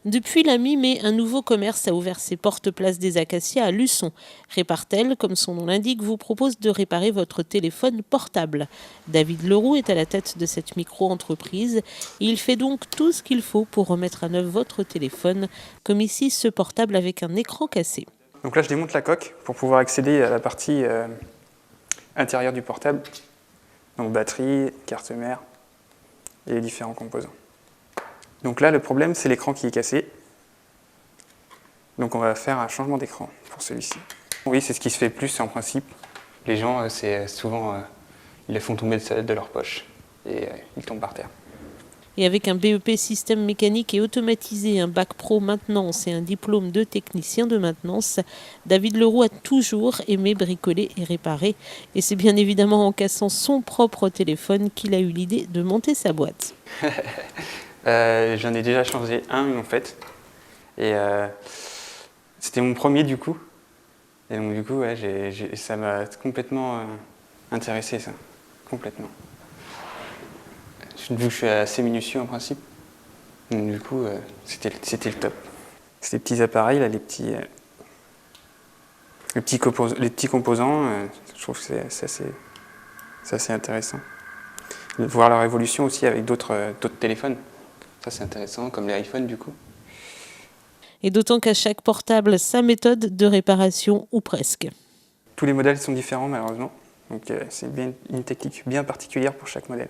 Depuis la mi-mai, un nouveau commerce a ouvert ses portes place des Acacias à Luçon. Répartel, comme son nom l'indique, vous propose de réparer votre téléphone portable. David Leroux est à la tête de cette micro-entreprise. Il fait donc tout ce qu'il faut pour remettre à neuf votre téléphone, comme ici ce portable avec un écran cassé. Donc là, je démonte la coque pour pouvoir accéder à la partie intérieure du portable. Donc batterie, carte mère et les différents composants. Donc là, le problème, c'est l'écran qui est cassé. Donc on va faire un changement d'écran pour celui-ci. Oui, c'est ce qui se fait le plus en principe. Les gens, c'est souvent, ils les font tomber de leur poche et ils tombent par terre. Et avec un BEP système mécanique et automatisé, un bac pro maintenance et un diplôme de technicien de maintenance, David Leroux a toujours aimé bricoler et réparer. Et c'est bien évidemment en cassant son propre téléphone qu'il a eu l'idée de monter sa boîte. J'en ai déjà changé un en fait. Et c'était mon premier du coup. Et donc du coup, ouais, ça m'a complètement intéressé ça. Complètement. Vu que je suis assez minutieux en principe. Donc du coup, c'était le top. Ces petits appareils, là, les petits composants, je trouve que c'est assez intéressant. De voir leur évolution aussi avec d'autres téléphones. Ça c'est intéressant, comme les iPhones du coup. Et d'autant qu'à chaque portable, sa méthode de réparation, ou presque. Tous les modèles sont différents malheureusement. Donc c'est une technique bien particulière pour chaque modèle.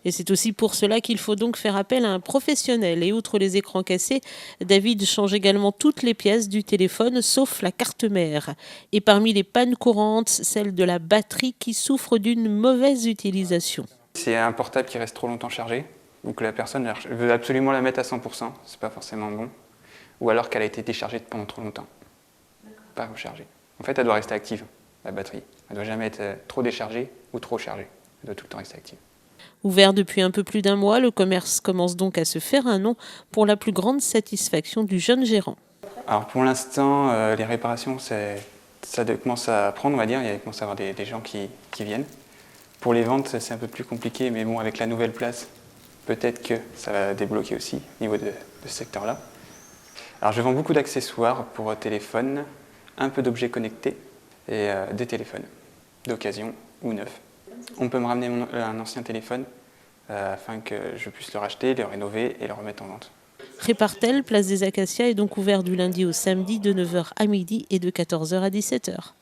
Et c'est aussi pour cela qu'il faut donc faire appel à un professionnel. Et outre les écrans cassés, David change également toutes les pièces du téléphone, sauf la carte mère. Et parmi les pannes courantes, celle de la batterie qui souffre d'une mauvaise utilisation. C'est un portable qui reste trop longtemps chargé. Donc la personne veut absolument la mettre à 100%, c'est pas forcément bon. Ou alors qu'elle a été déchargée pendant trop longtemps. Pas rechargée. En fait, elle doit rester active, la batterie. Elle ne doit jamais être trop déchargée ou trop chargée. Elle doit tout le temps rester active. Ouvert depuis un peu plus d'un mois, le commerce commence donc à se faire un nom pour la plus grande satisfaction du jeune gérant. Alors pour l'instant, les réparations, ça commence à prendre, on va dire. Il commence à y avoir des gens qui viennent. Pour les ventes, c'est un peu plus compliqué, mais bon, avec la nouvelle place, peut-être que ça va débloquer aussi au niveau de ce secteur-là. Alors je vends beaucoup d'accessoires pour téléphone, un peu d'objets connectés et des téléphones d'occasion ou neufs. On peut me ramener un ancien téléphone afin que je puisse le racheter, le rénover et le remettre en vente. Répartel, place des Acacias, est donc ouvert du lundi au samedi de 9h à midi et de 14h à 17h.